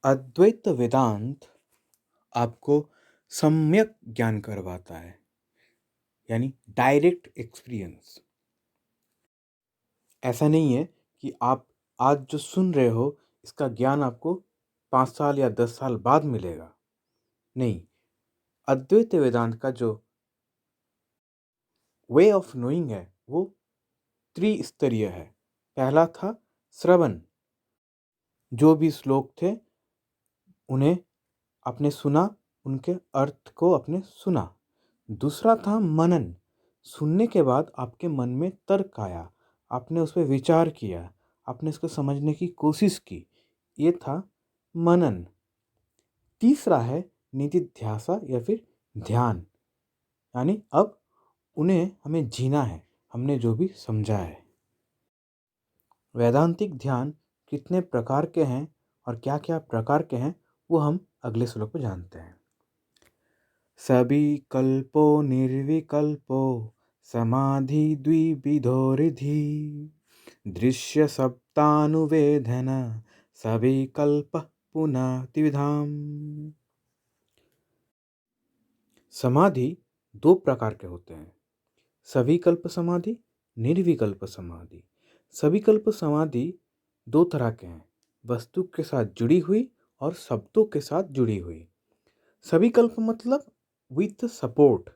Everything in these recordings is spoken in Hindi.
अद्वैत वेदांत आपको सम्यक ज्ञान करवाता है, यानी डायरेक्ट एक्सपीरियंस। ऐसा नहीं है कि आप आज जो सुन रहे हो इसका ज्ञान आपको 5 साल या 10 साल बाद मिलेगा। नहीं, अद्वैत वेदांत का जो वे ऑफ नोइंग है वो त्रिस्तरीय है। पहला था श्रवण, जो भी श्लोक थे उन्हें आपने सुना, उनके अर्थ को आपने सुना। दूसरा था मनन, सुनने के बाद आपके मन में तर्क आया, आपने उस पर विचार किया, आपने इसको समझने की कोशिश की, ये था मनन। तीसरा है निधिध्यासा या फिर ध्यान, यानी अब उन्हें हमें जीना है, हमने जो भी समझा है। वैदांतिक ध्यान कितने प्रकार के हैं और क्या क्या प्रकार के हैं वो हम अगले श्लोक में जानते हैं। सभी कल्पो निर्विकल्पो समाधि द्विविधो रिधि दृश्य सप्तानुवेदन सभी कल्प पुनः त्रिविधाम। समाधि दो प्रकार के होते हैं, सविकल्प समाधि, निर्विकल्प समाधि। सविकल्प समाधि दो तरह के हैं, वस्तु के साथ जुड़ी हुई और शब्दों के साथ जुड़ी हुई। सविकल्प मतलब विथ सपोर्ट,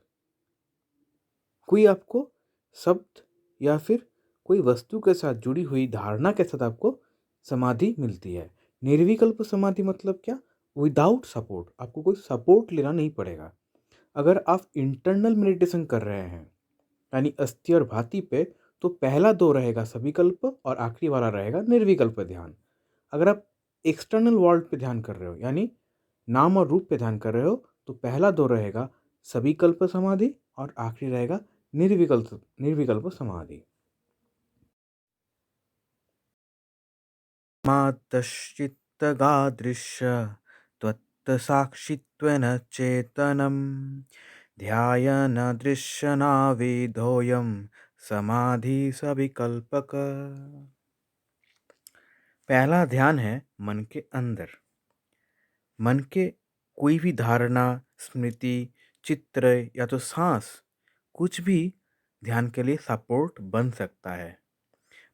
कोई आपको शब्द या फिर कोई वस्तु के साथ जुड़ी हुई धारणा के साथ आपको समाधि मिलती है। निर्विकल्प समाधि मतलब क्या, विदाउट सपोर्ट, आपको कोई सपोर्ट लेना नहीं पड़ेगा। अगर आप इंटरनल मेडिटेशन कर रहे हैं यानी अस्थि और भांति पे, तो पहला दो रहेगा सविकल्प और आखिरी वाला रहेगा निर्विकल्प ध्यान। अगर आप एक्सटर्नल वर्ल्ड पे ध्यान कर रहे हो यानी नाम और रूप पे ध्यान कर रहे हो, तो पहला दो रहेगा सविकल्प समाधि और आखिरी रहेगा निर्विकल्प समाधि। मातश्चित्तगादृश्य त्वत्तसाक्षित्वेन चेतनं ध्यायन दृश्यनाविधोऽयं समाधि सविकल्पक। पहला ध्यान है मन के अंदर, मन के कोई भी धारणा, स्मृति, चित्र या तो सांस, कुछ भी ध्यान के लिए सपोर्ट बन सकता है।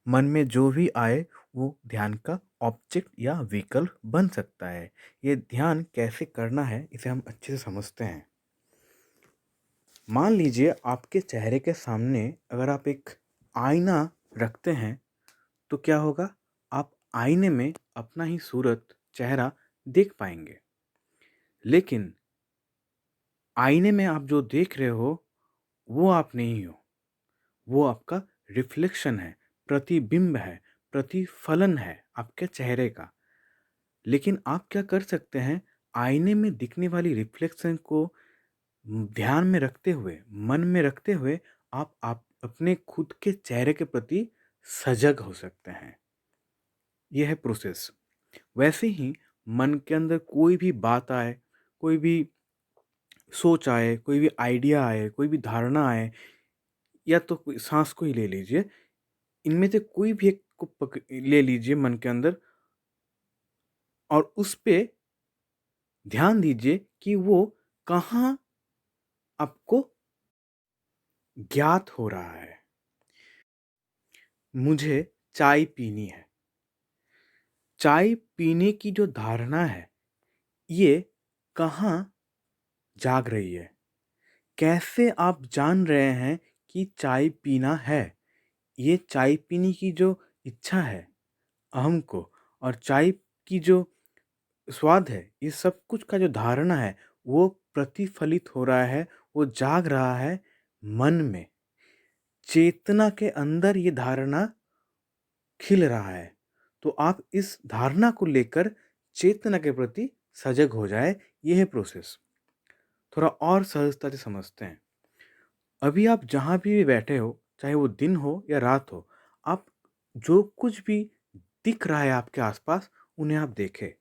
मन में जो भी आए वो ध्यान का ऑब्जेक्ट या विकल्प बन सकता है। ये ध्यान कैसे करना है इसे हम अच्छे से समझते हैं। मान लीजिए आपके चेहरे के सामने अगर आप एक आईना रखते हैं तो क्या होगा, आप आईने में अपना ही सूरत, चेहरा देख पाएंगे। लेकिन आईने में आप जो देख रहे हो वो आप नहीं हो, वो आपका रिफ्लेक्शन है, प्रतिबिंब है, प्रतिफलन है आपके चेहरे का। लेकिन आप क्या कर सकते हैं, आईने में दिखने वाली रिफ्लेक्शन को ध्यान में रखते हुए, मन में रखते हुए आप अपने खुद के चेहरे के प्रति सजग हो सकते हैं। यह है प्रोसेस। वैसे ही मन के अंदर कोई भी बात आए, कोई भी सोच आए, कोई भी आइडिया आए, कोई भी धारणा आए, या तो कोई सांस को ही ले लीजिए, इनमें से कोई भी एक को ले लीजिए मन के अंदर और उस पे ध्यान दीजिए कि वो कहाँ आपको ज्ञात हो रहा है। मुझे चाय पीनी है, चाय पीने की जो धारणा है ये कहाँ जाग रही है, कैसे आप जान रहे हैं कि चाय पीना है। ये चाय पीने की जो इच्छा है अहम को, और चाय की जो स्वाद है, ये सब कुछ का जो धारणा है वो प्रतिफलित हो रहा है, वो जाग रहा है मन में, चेतना के अंदर ये धारणा खिल रहा है। तो आप इस धारणा को लेकर चेतना के प्रति सजग हो जाए। यह है प्रोसेस। थोड़ा और सहजता से समझते हैं। अभी आप जहाँ भी बैठे हो, चाहे वो दिन हो या रात हो, आप जो कुछ भी दिख रहा है आपके आसपास उन्हें आप देखें।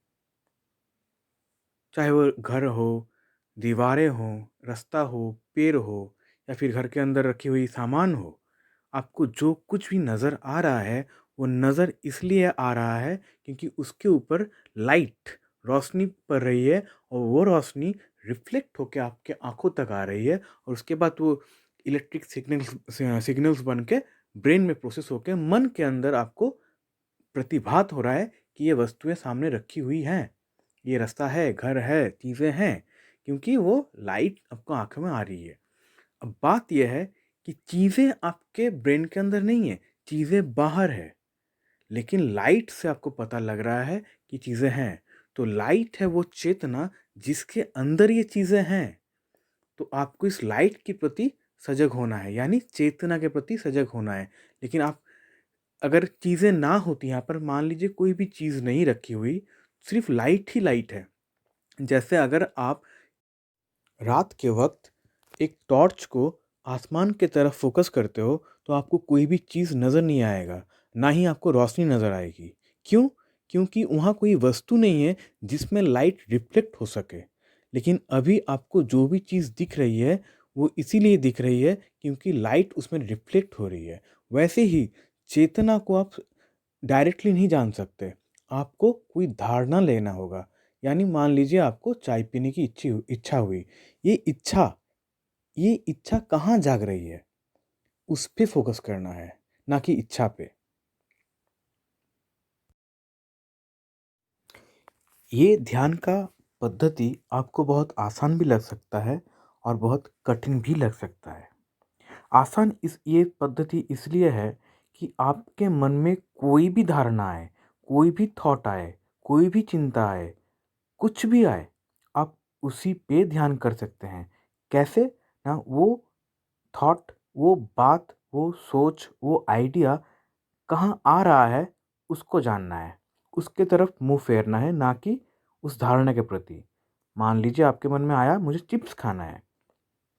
चाहे वो घर हो, दीवारें हों, रास्ता हो, पेड़ हो या फिर घर के अंदर रखी हुई सामान हो, आपको जो कुछ भी नज़र आ रहा है वो नज़र इसलिए आ रहा है क्योंकि उसके ऊपर लाइट, रोशनी पड़ रही है और वो रोशनी रिफ्लेक्ट होके आपके आँखों तक आ रही है और उसके बाद वो इलेक्ट्रिक सिग्नल्स बन के ब्रेन में प्रोसेस होके मन के अंदर आपको प्रतिभात हो रहा है कि ये वस्तुएँ सामने रखी हुई हैं। ये रास्ता है, घर है, चीज़ें हैं, क्योंकि वो लाइट आपको आँखों में आ रही है। अब बात ये है कि चीज़ें आपके ब्रेन के अंदर नहीं है, चीज़ें बाहर है, लेकिन लाइट से आपको पता लग रहा है कि चीज़ें हैं। तो लाइट है वो चेतना जिसके अंदर ये चीज़ें हैं। तो आपको इस लाइट के प्रति सजग होना है, यानी चेतना के प्रति सजग होना है। लेकिन आप अगर चीज़ें ना होती यहाँ पर, मान लीजिए कोई भी चीज़ नहीं रखी हुई, सिर्फ़ लाइट ही लाइट है। जैसे अगर आप रात के वक़्त एक टॉर्च को आसमान की तरफ फ़ोकस करते हो, तो आपको कोई भी चीज़ नज़र नहीं आएगा, ना ही आपको रोशनी नज़र आएगी। क्यों? क्योंकि वहाँ कोई वस्तु नहीं है जिसमें लाइट रिफ्लेक्ट हो सके। लेकिन अभी आपको जो भी चीज़ दिख रही है, वो इसीलिए दिख रही है क्योंकि लाइट उसमें रिफ्लेक्ट हो रही है। वैसे ही चेतना को आप डायरेक्टली नहीं जान सकते, आपको कोई धारणा लेना होगा। यानी मान लीजिए आपको चाय पीने की इच्छा हुई। ये इच्छा ये इच्छा कहाँ जाग रही है? उस पे फ़ोकस करना है, ना कि इच्छा पे। ये ध्यान का पद्धति आपको बहुत आसान भी लग सकता है और बहुत कठिन भी लग सकता है। आसान ये पद्धति इसलिए है कि आपके मन में कोई भी धारणा आए, कोई भी थॉट आए, कोई भी चिंता आए, कुछ भी आए, आप उसी पे ध्यान कर सकते हैं। कैसे? ना वो थॉट, वो बात, वो सोच, वो आइडिया कहाँ आ रहा है, उसको जानना है। उसके तरफ मुँह फेरना है, ना कि उस धारणा के प्रति। मान लीजिए आपके मन में आया मुझे चिप्स खाना है,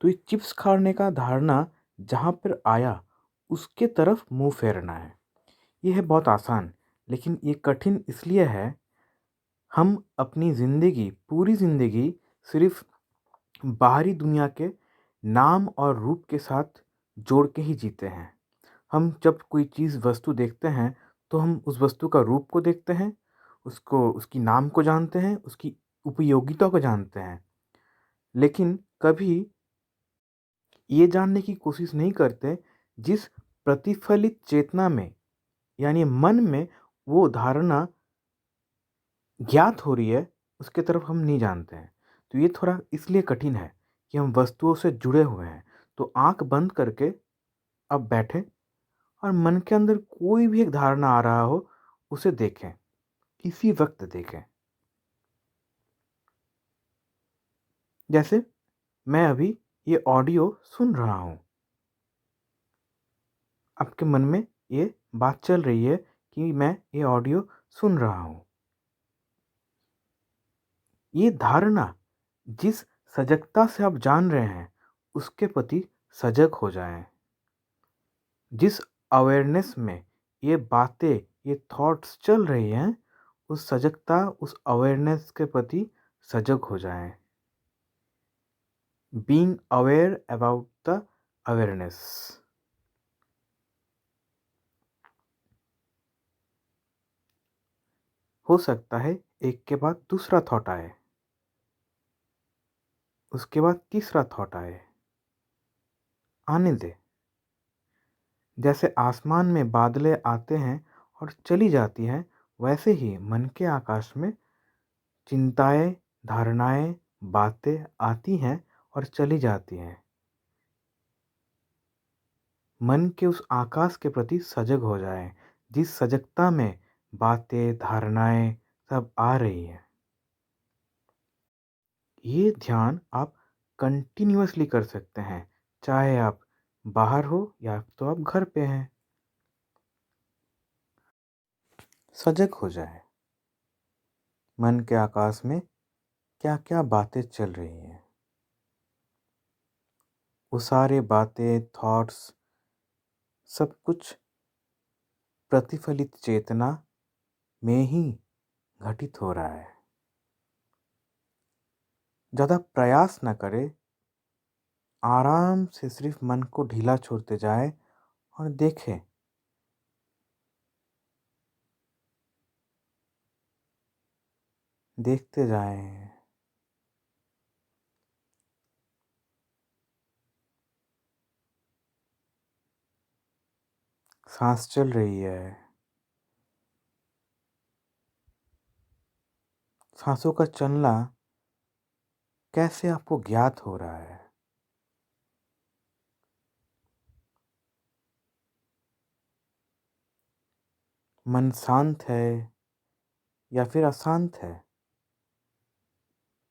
तो ये चिप्स खाने का धारणा जहाँ पर आया, उसके तरफ मुँह फेरना है। ये है बहुत आसान, लेकिन ये कठिन इसलिए है, हम अपनी ज़िंदगी, पूरी ज़िंदगी सिर्फ़ बाहरी दुनिया के नाम और रूप के साथ जोड़ के ही जीते हैं। हम जब कोई चीज़ वस्तु देखते हैं, तो हम उस वस्तु का रूप को देखते हैं, उसको उसकी नाम को जानते हैं, उसकी उपयोगिता को जानते हैं। लेकिन कभी ये जानने की कोशिश नहीं करते, जिस प्रतिफलित चेतना में, यानी मन में वो धारणा ज्ञात हो रही है, उसके तरफ हम नहीं जानते हैं। तो ये थोड़ा इसलिए कठिन है कि हम वस्तुओं से जुड़े हुए हैं। तो आँख बंद करके अब बैठें और मन के अंदर कोई भी एक धारणा आ रहा हो, उसे देखें, इसी वक़्त देखें। जैसे मैं अभी ये ऑडियो सुन रहा हूँ। आपके मन में ये बात चल रही है कि मैं ये ऑडियो सुन रहा हूँ। ये धारणा जिस सजगता से आप जान रहे हैं, उसके प्रति सजग हो जाएँ। जिस अवेयरनेस में ये बातें, ये थॉट्स चल रही हैं, उस सजगता, उस अवेयरनेस के प्रति सजग हो जाएँ। Being aware about the awareness. हो सकता है एक के बाद दूसरा थॉट आए, उसके बाद तीसरा थॉट आए, आने दें। जैसे आसमान में बादलें आते हैं और चली जाती हैं, वैसे ही मन के आकाश में चिंताएँ, धारणाएँ, बातें आती हैं और चली जाती हैं। मन के उस आकाश के प्रति सजग हो जाएँ, जिस सजगता में बातें, धारणाएँ सब आ रही हैं। ये ध्यान आप कंटिन्यूअसली कर सकते हैं, चाहे आप बाहर हो या तो आप घर पे हैं। सजग हो जाएँ, मन के आकाश में क्या-क्या बातें चल रही हैं। वो सारे बातें, थॉट्स सब कुछ प्रतिफलित चेतना में ही घटित हो रहा है। ज़्यादा प्रयास ना करें, आराम से सिर्फ़ मन को ढीला छोड़ते जाएँ और देखें। देखते जाएं। सांस चल रही है। सांसों का चलना कैसे आपको ज्ञात हो रहा है? मन शांत है या फिर अशांत है?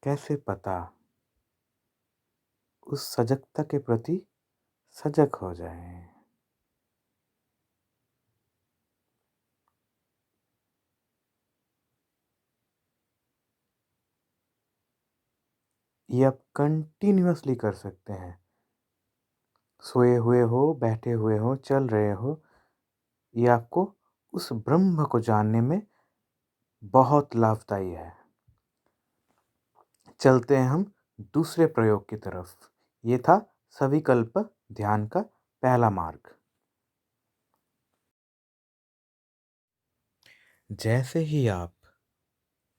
कैसे पता? उस सजगता के प्रति सजग हो जाएं। ये आप कंटिन्यूअसली कर सकते हैं। सोए हुए हो, बैठे हुए हो, चल रहे हो, ये आपको उस ब्रह्म को जानने में बहुत लाभदायी है। चलते हैं हम दूसरे प्रयोग की तरफ। ये था सविकल्प ध्यान का पहला मार्ग। जैसे ही आप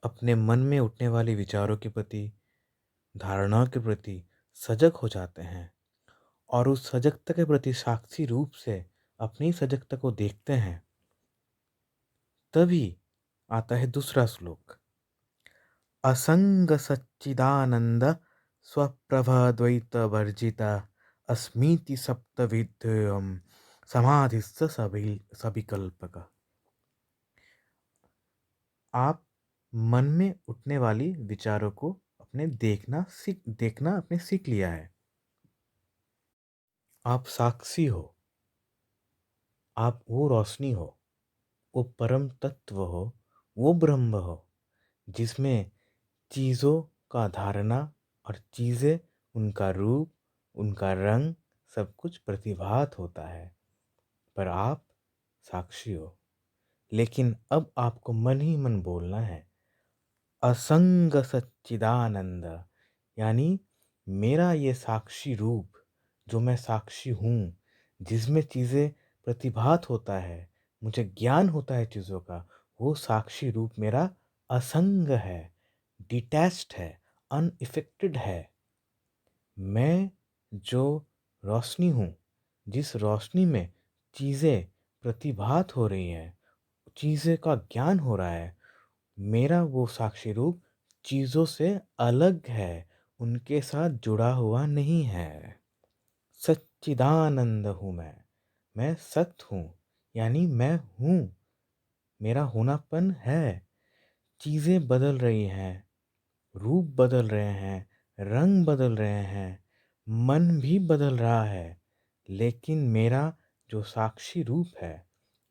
अपने मन में उठने वाले विचारों के प्रति, धारणाओं के प्रति सजग हो जाते हैं और उस सजगता के प्रति साक्षी रूप से अपनी सजगता को देखते हैं, तभी आता है दूसरा श्लोक। असंग सच्चिदानंद स्वप्रभद्वैत वर्जिता अस्मीति सप्तविधम समाधिस्थ सविकल्पक। आप मन में उठने वाली विचारों को अपने देखना आपने सीख लिया है। आप साक्षी हो, आप वो रोशनी हो, वो परम तत्व हो, वो ब्रह्म हो, जिसमें चीज़ों का धारणा और चीज़ें, उनका रूप, उनका रंग, सब कुछ प्रतिभात होता है, पर आप साक्षी हो। लेकिन अब आपको मन ही मन बोलना है, असंग सच्चिदानंद, यानी मेरा ये साक्षी रूप, जो मैं साक्षी हूँ, जिसमें चीज़ें प्रतिभात होता है, मुझे ज्ञान होता है चीज़ों का, वो साक्षी रूप मेरा असंग है, डिटैच्ड है, अनइफेक्टेड है। मैं जो रोशनी हूँ, जिस रोशनी में चीज़ें प्रतिभात हो रही हैं, चीज़ें का ज्ञान हो रहा है, मेरा वो साक्षी रूप चीज़ों से अलग है, उनके साथ जुड़ा हुआ नहीं है। सच्चिदानंद हूँ मैं सत्य हूँ, यानी मैं हूँ, मेरा होनापन है। चीज़ें बदल रही हैं, रूप बदल रहे हैं, रंग बदल रहे हैं, मन भी बदल रहा है, लेकिन मेरा जो साक्षी रूप है,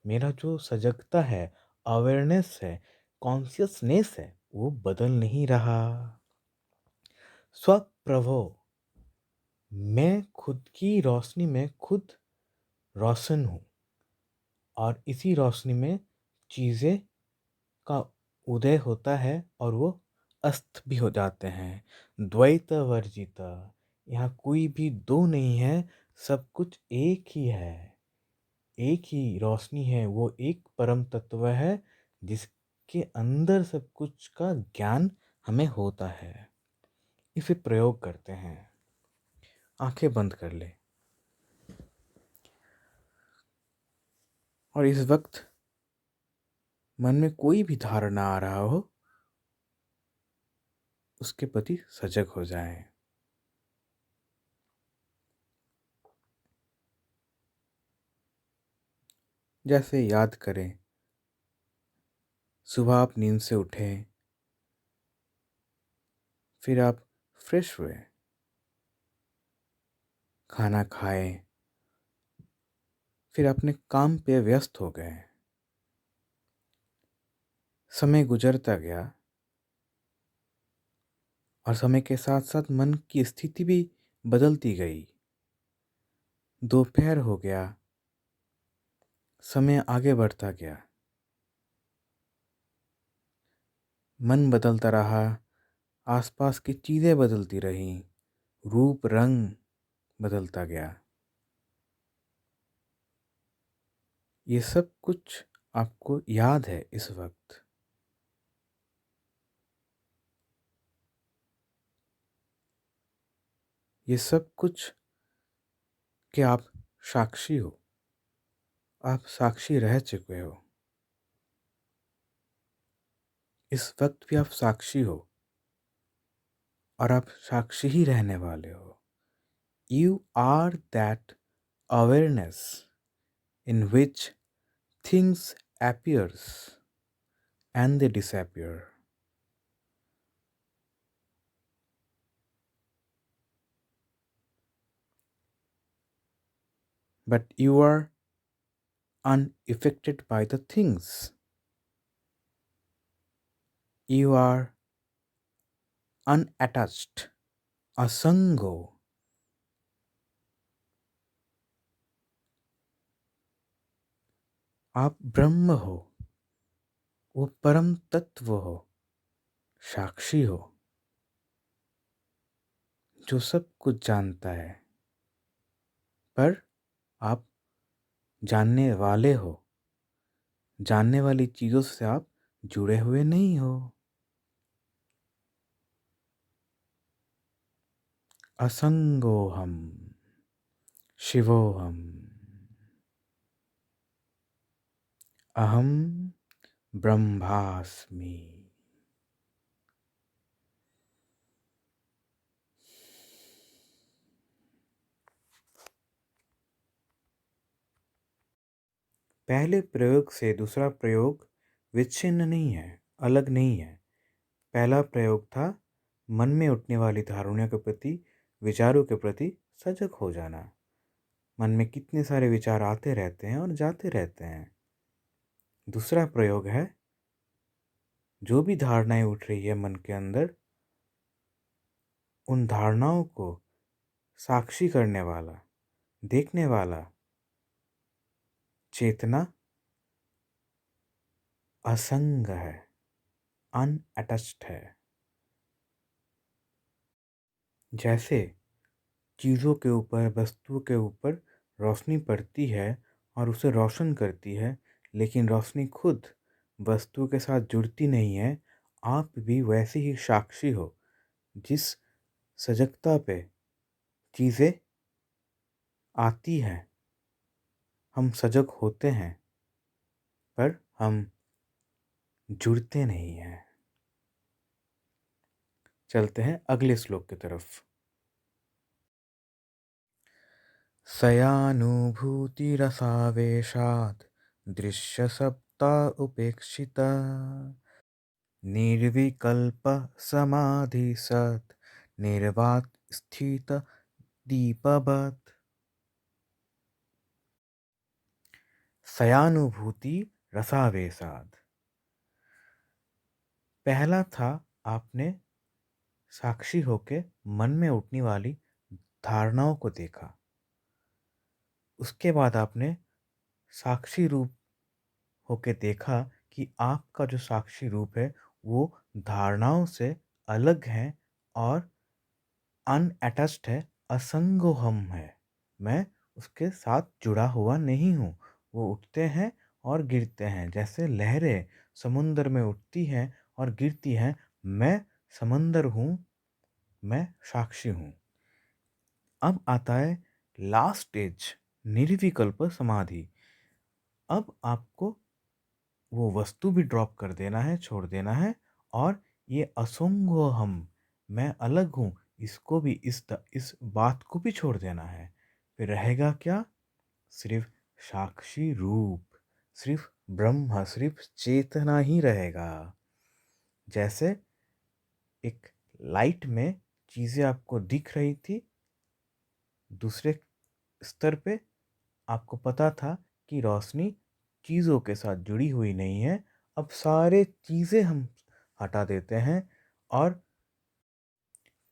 मेरा जो सजगता है, अवेयरनेस है, कॉन्शियसनेस है, वो बदल नहीं रहा। स्वप्रभो, मैं खुद की रोशनी में खुद रोशन हूँ और इसी रोशनी में चीज़ें का उदय होता है और वो अस्त भी हो जाते हैं। द्वैत वर्जित, यहाँ कोई भी दो नहीं है, सब कुछ एक ही है, एक ही रोशनी है, वो एक परम तत्व है जिसके अंदर सब कुछ का ज्ञान हमें होता है। इसे प्रयोग करते हैं। आंखें बंद कर ले और इस वक्त मन में कोई भी धारणा आ रहा हो, उसके प्रति सजग हो जाएं। जैसे याद करें, सुबह आप नींद से उठे, फिर आप फ्रेश हुए, खाना खाए, फिर अपने काम पे व्यस्त हो गए। समय गुजरता गया और समय के साथ साथ मन की स्थिति भी बदलती गई। दोपहर हो गया, समय आगे बढ़ता गया, मन बदलता रहा, आसपास की चीज़ें बदलती रहीं, रूप रंग बदलता गया। ये सब कुछ आपको याद है इस वक्त। ये सब कुछ कि आप साक्षी हो, आप साक्षी रह चुके हो। इस वक्त भी आप साक्षी हो और आप साक्षी ही रहने वाले हो। You are that awareness in which things appears and they disappear. But you are unaffected by the things. You are unattached. असंगो। आप ब्रह्म हो, वो परम तत्व हो, साक्षी हो, जो सब कुछ जानता है। पर आप जानने वाले हो, जानने वाली चीजों से आप जुड़े हुए नहीं हो। असंगोहम शिवोहम अहम ब्रह्मास्मि। पहले प्रयोग से दूसरा प्रयोग विच्छिन्न नहीं है, अलग नहीं है। पहला प्रयोग था मन में उठने वाली धारणाओं के प्रति, विचारों के प्रति सजग हो जाना। मन में कितने सारे विचार आते रहते हैं और जाते रहते हैं। दूसरा प्रयोग है जो भी धारणाएं उठ रही है मन के अंदर, उन धारणाओं को साक्षी करने वाला, देखने वाला चेतना असंग है, अनअटैच्ड है। जैसे चीज़ों के ऊपर, वस्तुओं के ऊपर रोशनी पड़ती है और उसे रोशन करती है, लेकिन रोशनी खुद वस्तु के साथ जुड़ती नहीं है। आप भी वैसे ही साक्षी हो। जिस सजगता पे चीज़ें आती हैं, हम सजग होते हैं, पर हम जुड़ते नहीं हैं। चलते हैं अगले श्लोक की तरफ। सयानुभूतिरसावेशात् दृश्यसत्ता उपेक्षिता निर्विकल्प समाधि सत् निर्वात स्थित दीपवत्। सयानुभूति रसावेशात्। पहला था आपने साक्षी होके मन में उठने वाली धारणाओं को देखा। उसके बाद आपने साक्षी रूप होके देखा कि आपका जो साक्षी रूप है वो धारणाओं से अलग है और अनअटैच्ड है, असंगोहम है। मैं उसके साथ जुड़ा हुआ नहीं हूँ। वो उठते हैं और गिरते हैं, जैसे लहरें समुद्र में उठती हैं और गिरती हैं। मैं समंदर हूँ, मैं साक्षी हूँ। अब आता है लास्ट स्टेज, निर्विकल्प समाधि। अब आपको वो वस्तु भी ड्रॉप कर देना है, छोड़ देना है, और ये असंगो हम, मैं अलग हूँ, इसको भी इस बात को भी छोड़ देना है। फिर रहेगा क्या? सिर्फ साक्षी रूप, सिर्फ ब्रह्म, सिर्फ चेतना ही रहेगा। जैसे एक लाइट में चीज़ें आपको दिख रही थी, दूसरे स्तर पे आपको पता था कि रोशनी चीज़ों के साथ जुड़ी हुई नहीं है। अब सारे चीज़ें हम हटा देते हैं और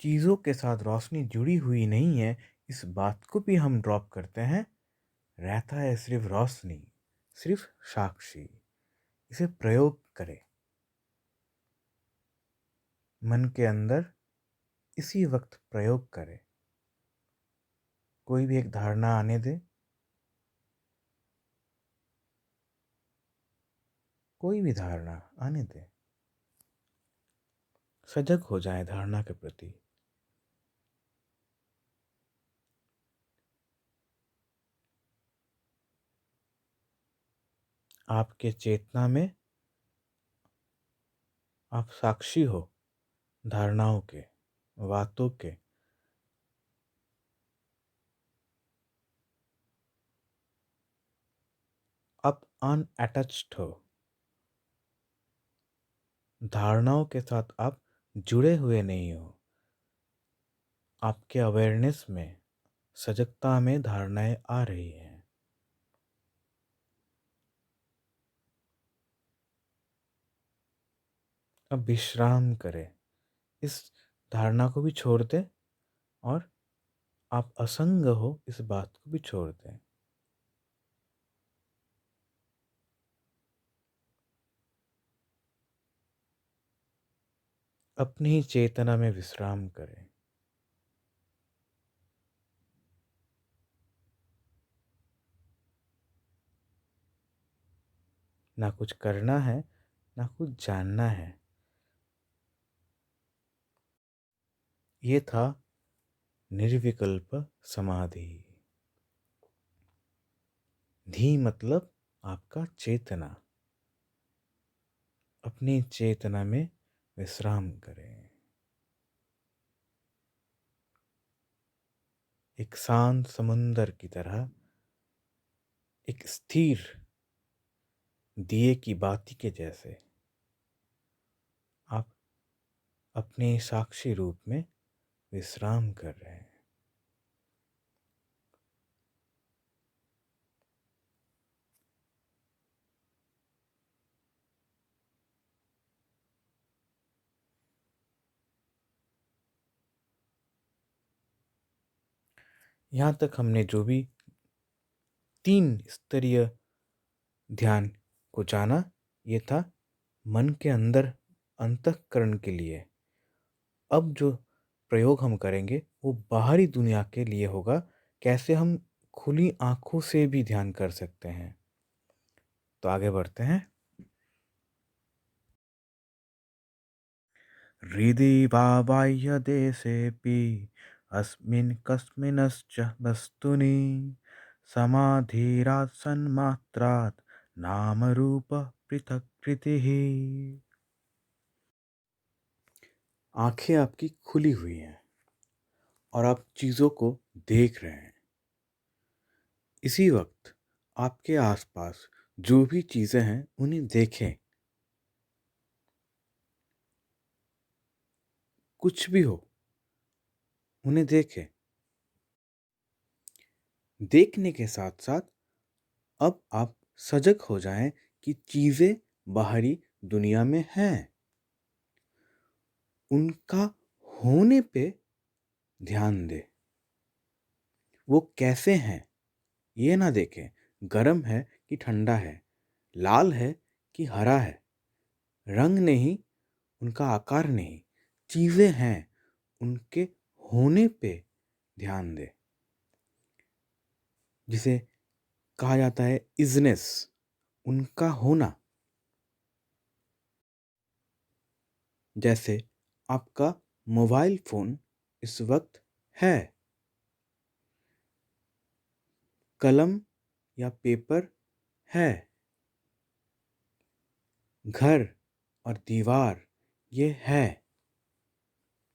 चीज़ों के साथ रोशनी जुड़ी हुई नहीं है, इस बात को भी हम ड्रॉप करते हैं। रहता है सिर्फ रोशनी, सिर्फ साक्षी। इसे प्रयोग करें मन के अंदर, इसी वक्त प्रयोग करें। कोई भी एक धारणा आने दे, कोई भी धारणा आने दे, सजग हो जाए धारणा के प्रति। आपके चेतना में आप साक्षी हो धारणाओं के, बातों के। आप अनअटैच्ड हो, धारणाओं के साथ आप जुड़े हुए नहीं हो। आपके अवेयरनेस में, सजगता में धारणाएं आ रही हैं। अब विश्राम करें, इस धारणा को भी छोड़ दें और आप असंग हो इस बात को भी छोड़ दें। अपनी ही चेतना में विश्राम करें। ना कुछ करना है, ना कुछ जानना है। ये था निर्विकल्प समाधि। धी मतलब आपका चेतना। अपनी चेतना में विश्राम करें। एक शांत समुंदर की तरह, एक स्थिर दिए की बाती के जैसे आप अपने साक्षी रूप में विश्राम कर रहे हैं। यहाँ तक हमने जो भी 3 स्तरीय ध्यान को जाना, ये था मन के अंदर अंतःकरण के लिए। अब जो प्रयोग हम करेंगे वो बाहरी दुनिया के लिए होगा। कैसे हम खुली आंखों से भी ध्यान कर सकते हैं। तो आगे बढ़ते हैं। हृदि वा बाह्यदेशेऽपि अस्मिन् कस्मिंश्च वस्तुनि समाधिरात् सन्मात्रात् नामरूप पृथक्कृतिः। आंखें आपकी खुली हुई हैं और आप चीज़ों को देख रहे हैं। इसी वक्त आपके आसपास जो भी चीज़ें हैं उन्हें देखें। कुछ भी हो, उन्हें देखें। देखने के साथ साथ अब आप सजग हो जाएं कि चीज़ें बाहरी दुनिया में हैं। उनका होने पे ध्यान दें। वो कैसे हैं ये ना देखें। गर्म है कि ठंडा है, लाल है कि हरा है, रंग नहीं, उनका आकार नहीं, चीज़ें हैं, उनके होने पे ध्यान दें। जिसे कहा जाता है इज़नेस, उनका होना। जैसे आपका मोबाइल फ़ोन इस वक्त है, कलम या पेपर है, घर और दीवार ये है,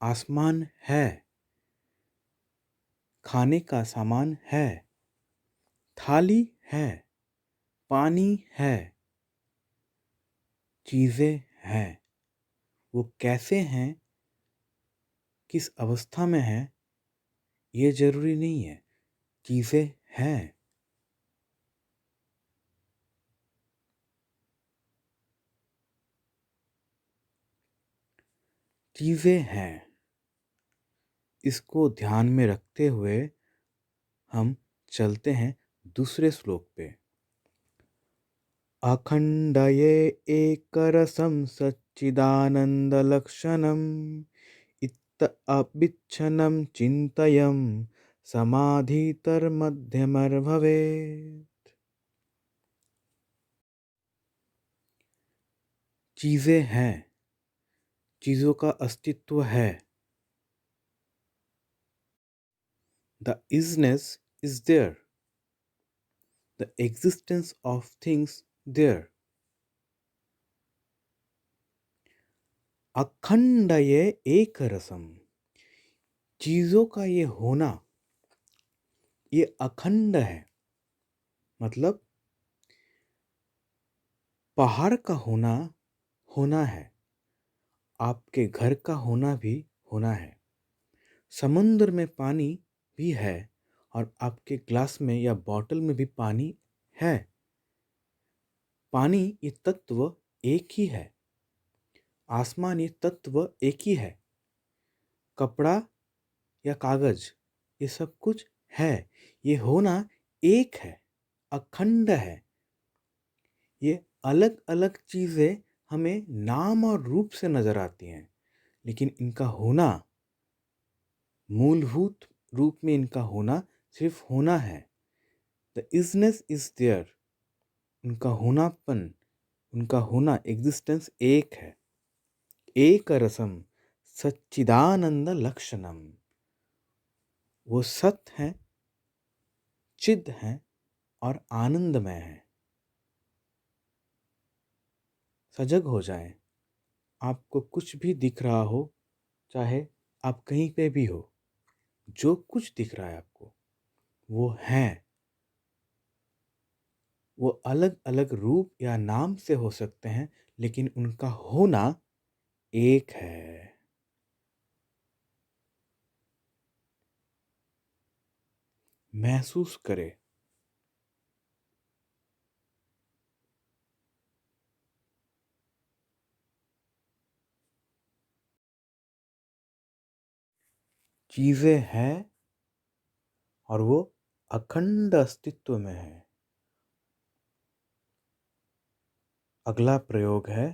आसमान है, खाने का सामान है, थाली है, पानी है, चीज़ें हैं। वो कैसे हैं, किस अवस्था में हैं, ये ज़रूरी नहीं है। चीज़ें हैं। चीज़ें हैं। इसको ध्यान में रखते हुए हम चलते हैं दूसरे श्लोक पे। अखंडये एकरसं सच्चिदानन्दलक्षणम् इत्त अविच्छनं चिन्तयं समाधितर्मध्यमर्भवेत्। चीज़ें हैं, चीज़ों का अस्तित्व है। The isness is there. The existence of things there. अखंड ये एक रसम, चीजों का ये होना, ये अखंड है। मतलब पहाड़ का होना होना है, आपके घर का होना भी होना है, समुद्र में पानी भी है और आपके ग्लास में या बॉटल में भी पानी है। पानी ये तत्व एक ही है, आसमान ये तत्व एक ही है, कपड़ा या कागज ये सब कुछ है, ये होना एक है, अखंड है। ये अलग अलग चीज़ें हमें नाम और रूप से नज़र आती हैं, लेकिन इनका होना, मूलभूत रूप में इनका होना सिर्फ होना है। द इजनेस इज देयर, उनका होनापन, उनका होना, एग्जिस्टेंस एक है। एक रसम सच्चिदानंद लक्षणम, वो सत्य है, चिद है और आनंदमय है। सजग हो जाएं, आपको कुछ भी दिख रहा हो, चाहे आप कहीं पे भी हो, जो कुछ दिख रहा है आपको वो है। वो अलग अलग रूप या नाम से हो सकते हैं, लेकिन उनका होना एक है। महसूस करें। चीजें हैं और वो अखंड अस्तित्व में है। अगला प्रयोग है,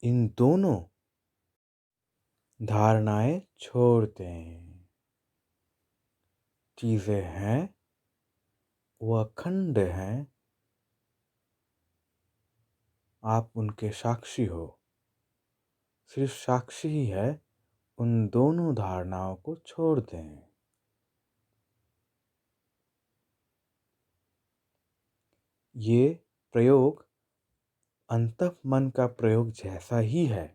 इन दोनों धारणाएं छोड़ दें। चीजें हैं, वो अखंड हैं, आप उनके साक्षी हो, सिर्फ साक्षी ही है। उन दोनों धारणाओं को छोड़ दें। ये प्रयोग अंतःमन का प्रयोग जैसा ही है।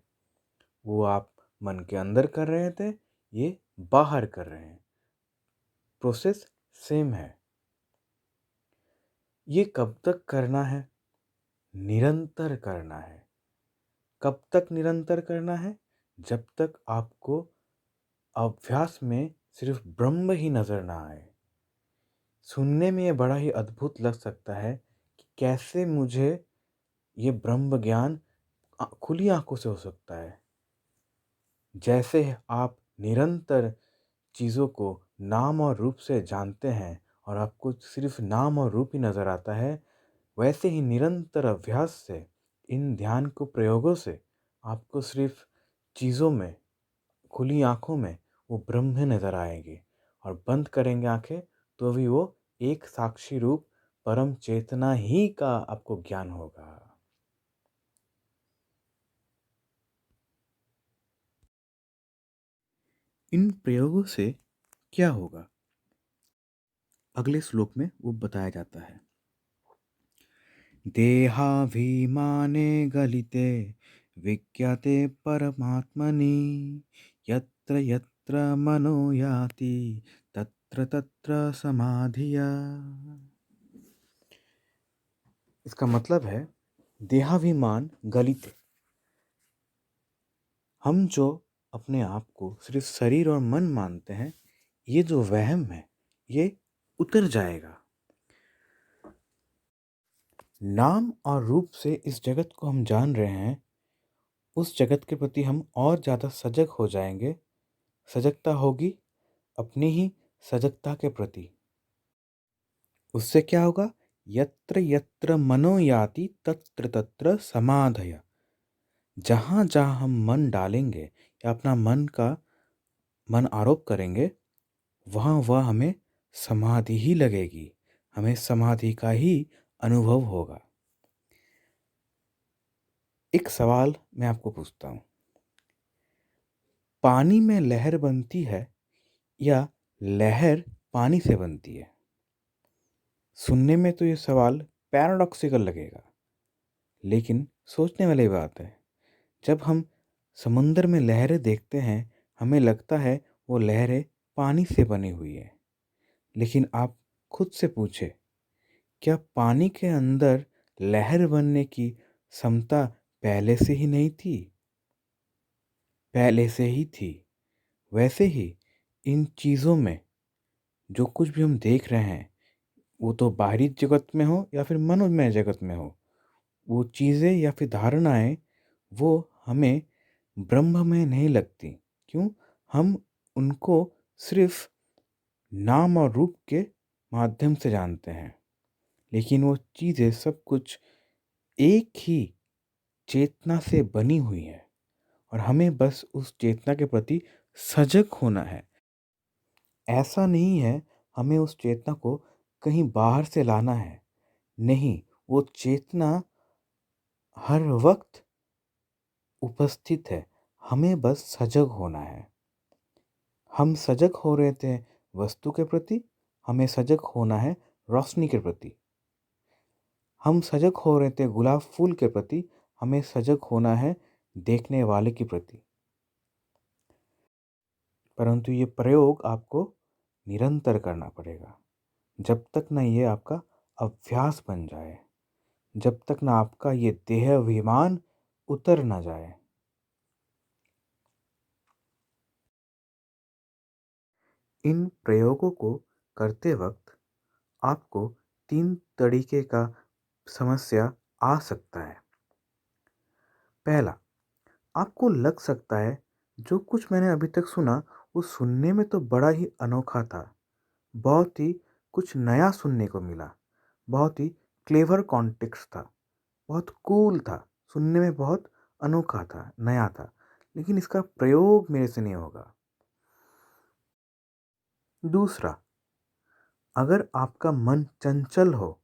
वो आप मन के अंदर कर रहे थे, ये बाहर कर रहे हैं, प्रोसेस सेम है। ये कब तक करना है? निरंतर करना है। कब तक निरंतर करना है? जब तक आपको अभ्यास में सिर्फ ब्रह्म ही नजर ना आए। सुनने में ये बड़ा ही अद्भुत लग सकता है कि कैसे मुझे ये ब्रह्म ज्ञान खुली आंखों से हो सकता है। जैसे आप निरंतर चीज़ों को नाम और रूप से जानते हैं और आपको सिर्फ नाम और रूप ही नज़र आता है, वैसे ही निरंतर अभ्यास से, इन ध्यान को प्रयोगों से आपको सिर्फ चीज़ों में, खुली आँखों में वो ब्रह्म नज़र आएंगे और बंद करेंगे आँखें तो भी वो एक साक्षी रूप परम चेतना ही का आपको ज्ञान होगा। इन प्रयोगों से क्या होगा? अगले श्लोक में वो बताया जाता है। देहाभिमाने गलिते विज्ञाते परमात्मनि, यत्र यत्र मनो याति तत्र तत्र समाधिया। इसका मतलब है, देहाभिमान गलिते, हम जो अपने आप को सिर्फ शरीर और मन मानते हैं, ये जो वहम है ये उतर जाएगा। नाम और रूप से इस जगत को हम जान रहे हैं, उस जगत के प्रति हम और ज़्यादा सजग हो जाएंगे। सजगता होगी अपनी ही सजगता के प्रति। उससे क्या होगा? यत्र यत्र मनो याति तत्र तत्र समाधय। जहाँ जहाँ हम मन डालेंगे या अपना मन आरोप करेंगे, वहाँ वह हमें समाधि ही लगेगी, हमें समाधि का ही अनुभव होगा। एक सवाल मैं आपको पूछता हूँ, पानी में लहर बनती है या लहर पानी से बनती है? सुनने में तो ये सवाल पैराडॉक्सिकल लगेगा, लेकिन सोचने वाली बात है। जब हम समुंदर में लहरें देखते हैं, हमें लगता है वो लहरें पानी से बनी हुई है। लेकिन आप खुद से पूछें, क्या पानी के अंदर लहर बनने की क्षमता पहले से ही नहीं थी? पहले से ही थी। वैसे ही इन चीज़ों में जो कुछ भी हम देख रहे हैं, वो तो बाहरी जगत में हो या फिर मनोमय जगत में हो, वो चीज़ें या फिर धारणाएँ वो हमें ब्रह्ममय नहीं लगती। क्यों? हम उनको सिर्फ़ नाम और रूप के माध्यम से जानते हैं। लेकिन वो चीज़ें सब कुछ एक ही चेतना से बनी हुई हैं और हमें बस उस चेतना के प्रति सजग होना है। ऐसा नहीं है हमें उस चेतना को कहीं बाहर से लाना है। नहीं, वो चेतना हर वक़्त उपस्थित है, हमें बस सजग होना है। हम सजग हो रहे थे वस्तु के प्रति, हमें सजग होना है रोशनी के प्रति। हम सजग हो रहे थे गुलाब फूल के प्रति, हमें सजग होना है देखने वाले के प्रति। परंतु ये प्रयोग आपको निरंतर करना पड़ेगा। जब तक ना ये आपका अभ्यास बन जाए, जब तक ना आपका ये देहाभिमान उतर ना जाए। इन प्रयोगों को करते वक्त आपको 3 तरीके का समस्या आ सकता है। पहला, आपको लग सकता है जो कुछ मैंने अभी तक सुना वो सुनने में तो बड़ा ही अनोखा था। बहुत ही कुछ नया सुनने को मिला। बहुत ही क्लेवर कॉन्टेक्स्ट था। बहुत कूल था। सुनने में बहुत अनोखा था, नया था। लेकिन इसका प्रयोग मेरे से नहीं होगा। दूसरा, अगर आपका मन चंचल हो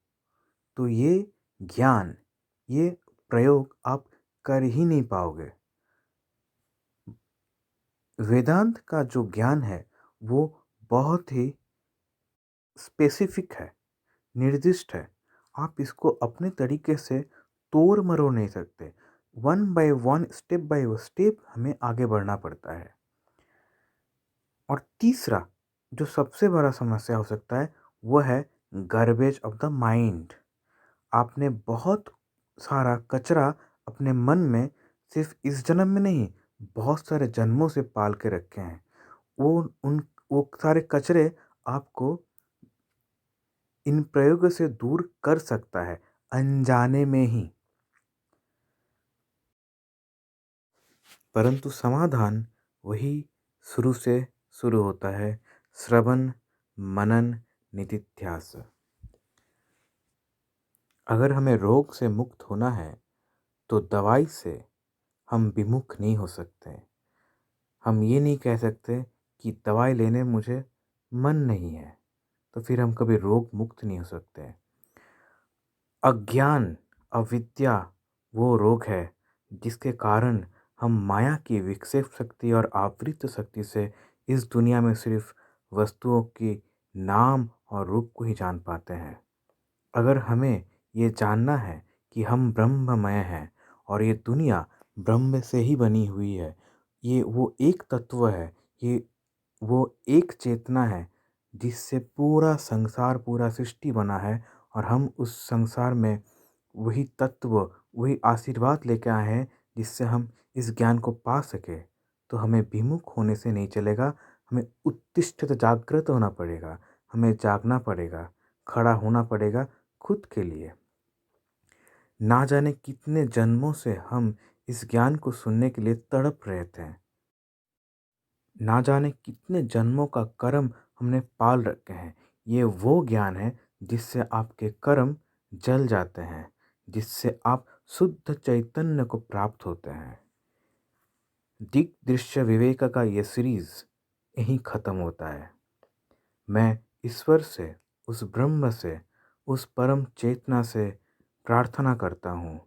तो ये ज्ञान, ये प्रयोग आप कर ही नहीं पाओगे। वेदांत का जो ज्ञान है वो बहुत ही स्पेसिफिक है, निर्दिष्ट है। आप इसको अपने तरीके से तोड़ मरोड़ नहीं सकते। One by one, step by step हमें आगे बढ़ना पड़ता है। और तीसरा जो सबसे बड़ा समस्या हो सकता है वो है गार्बेज ऑफ द माइंड। आपने बहुत सारा कचरा अपने मन में सिर्फ इस जन्म में नहीं, बहुत सारे जन्मों से पाल के रखे हैं। वो उन वो सारे कचरे आपको इन प्रयोगों से दूर कर सकता है, अनजाने में ही। परंतु समाधान वही शुरू से शुरू होता है, श्रवण, मनन, निधिध्यास। अगर हमें रोग से मुक्त होना है तो दवाई से हम विमुख नहीं हो सकते। हम ये नहीं कह सकते कि दवाई लेने मुझे मन नहीं है, तो फिर हम कभी रोग मुक्त नहीं हो सकते। अज्ञान, अविद्या वो रोग है जिसके कारण हम माया की विक्षेप शक्ति और आवृत्त शक्ति से इस दुनिया में सिर्फ वस्तुओं की नाम और रूप को ही जान पाते हैं। अगर हमें ये जानना है कि हम ब्रह्ममय हैं और ये दुनिया ब्रह्म से ही बनी हुई है, ये वो एक तत्व है, ये वो एक चेतना है जिससे पूरा संसार, पूरा सृष्टि बना है और हम उस संसार में वही तत्व, वही आशीर्वाद लेके आए हैं जिससे हम इस ज्ञान को पा सकें। तो हमें विमुख होने से नहीं चलेगा, हमें उत्तिष्ठित जागृत होना पड़ेगा, हमें जागना पड़ेगा, खड़ा होना पड़ेगा खुद के लिए। ना जाने कितने जन्मों से हम इस ज्ञान को सुनने के लिए तड़प रहे थे। ना जाने कितने जन्मों का कर्म हमने पाल रखे हैं। ये वो ज्ञान है जिससे आपके कर्म जल जाते हैं, जिससे आप शुद्ध चैतन्य को प्राप्त होते हैं। दिक दृश्य विवेक का ये सीरीज यहीं ख़त्म होता है। मैं ईश्वर से, उस ब्रह्म से, उस परम चेतना से प्रार्थना करता हूँ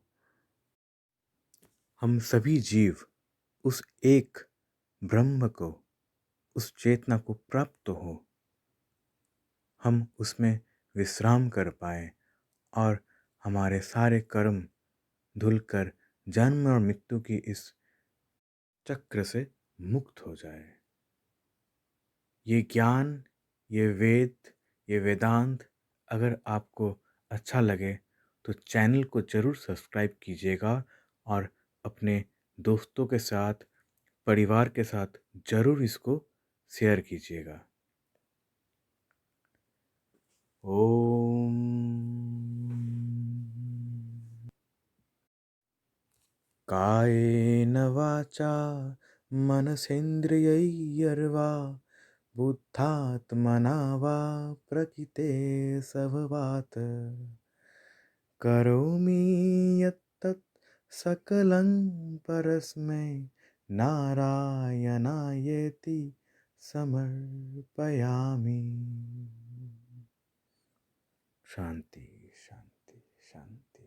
हम सभी जीव उस एक ब्रह्म को, उस चेतना को प्राप्त हो, हम उसमें विश्राम कर पाएँ और हमारे सारे कर्म धुलकर जन्म और मृत्यु की इस चक्र से मुक्त हो जाए। ये ज्ञान, ये वेद, ये वेदांत अगर आपको अच्छा लगे तो चैनल को ज़रूर सब्सक्राइब कीजिएगा और अपने दोस्तों के साथ, परिवार के साथ ज़रूर इसको शेयर कीजिएगा। ओम। कायेन वाचा मनसेन्द्रियैर्वा बुद्धात्मना वा प्रकृते स्वभावात् करोमि यत्तत् सकलं परस्मै नारायणायेति समर्पयामि। शांति शांति शांति।